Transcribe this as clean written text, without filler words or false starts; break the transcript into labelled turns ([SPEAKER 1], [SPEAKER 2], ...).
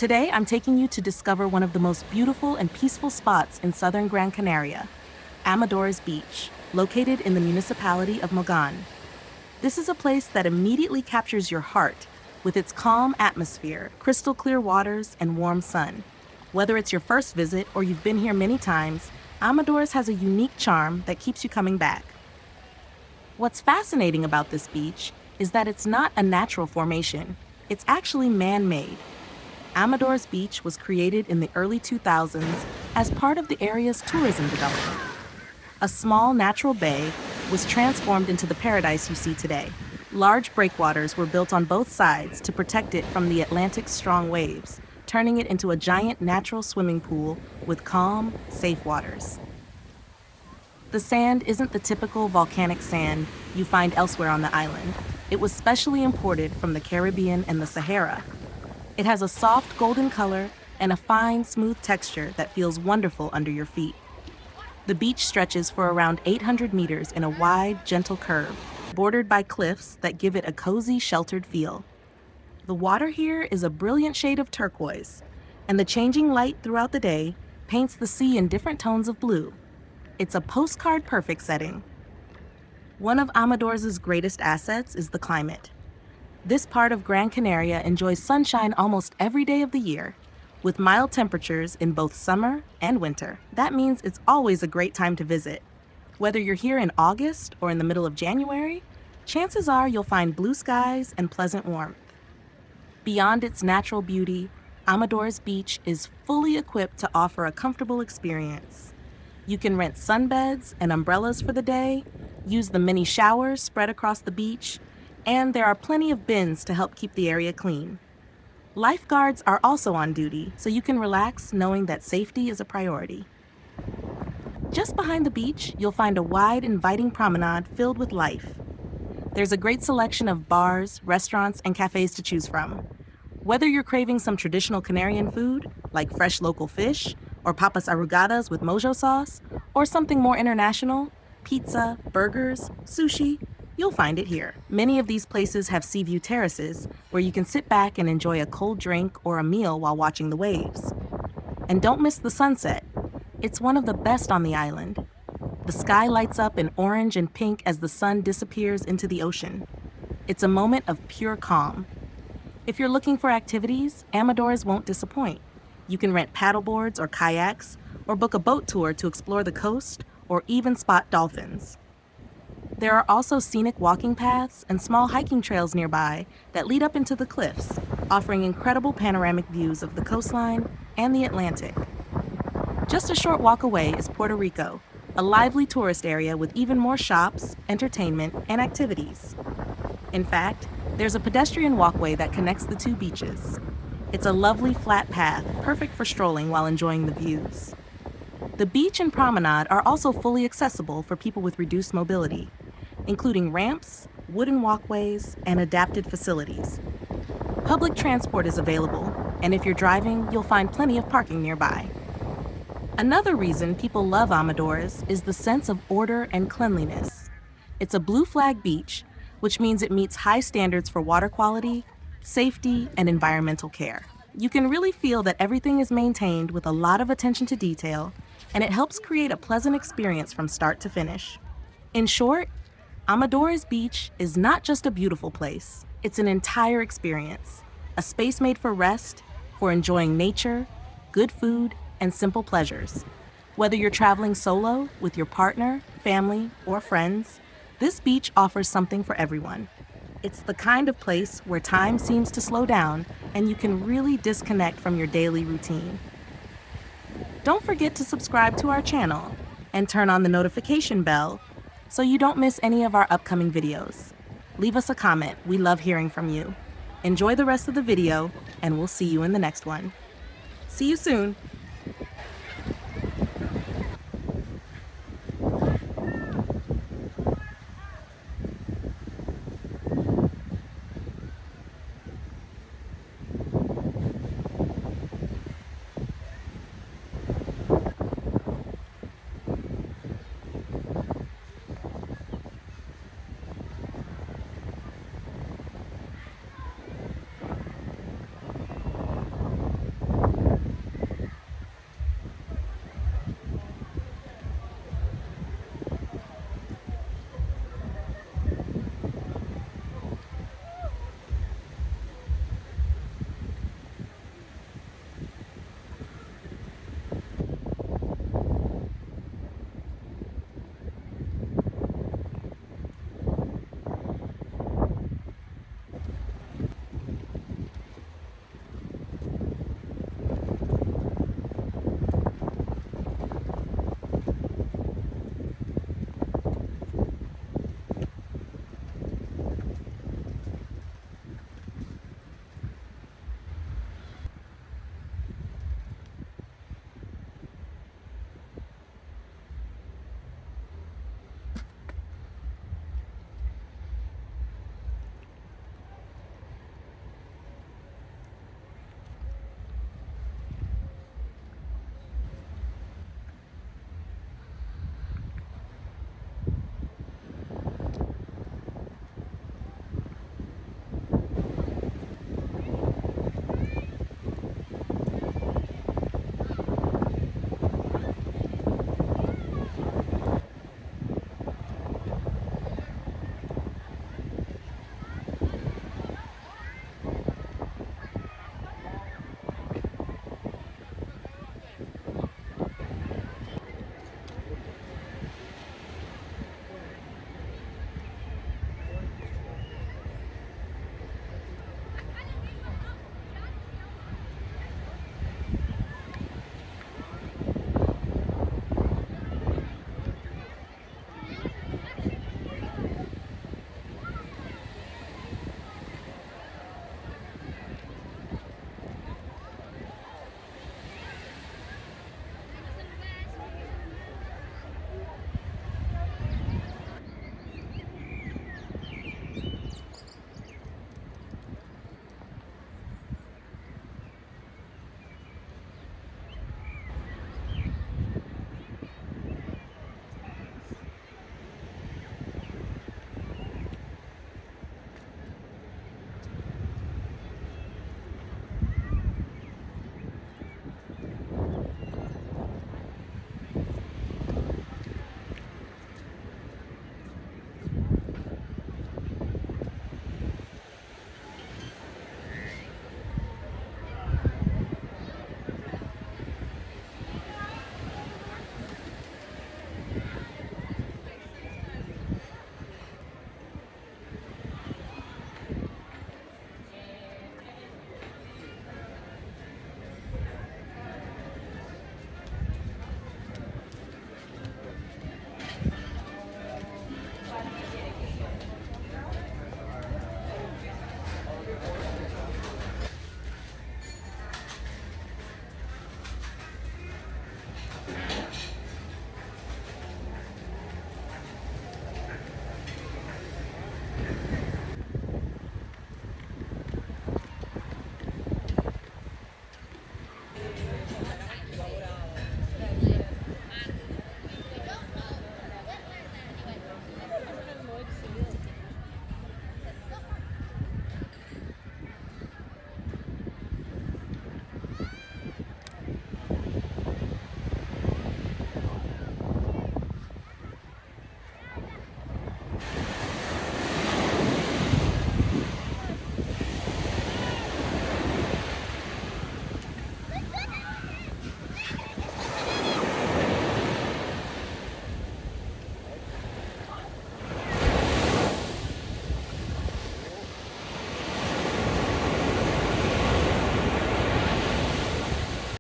[SPEAKER 1] Today, I'm taking you to discover one of the most beautiful and peaceful spots in southern Gran Canaria, Amadores Beach, located in the municipality of Mogán. This is a place that immediately captures your heart with its calm atmosphere, crystal clear waters, and warm sun. Whether it's your first visit or you've been here many times, Amadores has a unique charm that keeps you coming back. What's fascinating about this beach is that it's not a natural formation. It's actually man-made. Amadores Beach was created in the early 2000s as part of the area's tourism development. A small natural bay was transformed into the paradise you see today. Large breakwaters were built on both sides to protect it from the Atlantic's strong waves, turning it into a giant natural swimming pool with calm, safe waters. The sand isn't the typical volcanic sand you find elsewhere on the island. It was specially imported from the Caribbean and the Sahara. It has a soft golden color and a fine, smooth texture that feels wonderful under your feet. The beach stretches for around 800 meters in a wide, gentle curve, bordered by cliffs that give it a cozy, sheltered feel. The water here is a brilliant shade of turquoise, and the changing light throughout the day paints the sea in different tones of blue. It's a postcard-perfect setting. One of Amadores' greatest assets is the climate. This part of Gran Canaria enjoys sunshine almost every day of the year, with mild temperatures in both summer and winter. That means it's always a great time to visit. Whether you're here in August or in the middle of January, chances are you'll find blue skies and pleasant warmth. Beyond its natural beauty, Amadores Beach is fully equipped to offer a comfortable experience. You can rent sunbeds and umbrellas for the day, use the mini showers spread across the beach, and there are plenty of bins to help keep the area clean. Lifeguards are also on duty, so you can relax knowing that safety is a priority. Just behind the beach, you'll find a wide, inviting promenade filled with life. There's a great selection of bars, restaurants, and cafes to choose from. Whether you're craving some traditional Canarian food, like fresh local fish, or papas arrugadas with mojo sauce, or something more international, pizza, burgers, sushi, you'll find it here. Many of these places have sea view terraces where you can sit back and enjoy a cold drink or a meal while watching the waves. And don't miss the sunset. It's one of the best on the island. The sky lights up in orange and pink as the sun disappears into the ocean. It's a moment of pure calm. If you're looking for activities, Amadores won't disappoint. You can rent paddleboards or kayaks, or book a boat tour to explore the coast, or even spot dolphins. There are also scenic walking paths and small hiking trails nearby that lead up into the cliffs, offering incredible panoramic views of the coastline and the Atlantic. Just a short walk away is Puerto Rico, a lively tourist area with even more shops, entertainment, and activities. In fact, there's a pedestrian walkway that connects the two beaches. It's a lovely flat path, perfect for strolling while enjoying the views. The beach and promenade are also fully accessible for people with reduced mobility, including ramps, wooden walkways, and adapted facilities. Public transport is available, and if you're driving, you'll find plenty of parking nearby. Another reason people love Amadores is the sense of order and cleanliness. It's a blue flag beach, which means it meets high standards for water quality, safety, and environmental care. You can really feel that everything is maintained with a lot of attention to detail, and it helps create a pleasant experience from start to finish. In short, Amadores Beach is not just a beautiful place, it's an entire experience. A space made for rest, for enjoying nature, good food, and simple pleasures. Whether you're traveling solo, with your partner, family, or friends, this beach offers something for everyone. It's the kind of place where time seems to slow down and you can really disconnect from your daily routine. Don't forget to subscribe to our channel and turn on the notification bell so you don't miss any of our upcoming videos. Leave us a comment. We love hearing from you. Enjoy the rest of the video, and we'll see you in the next one. See you soon.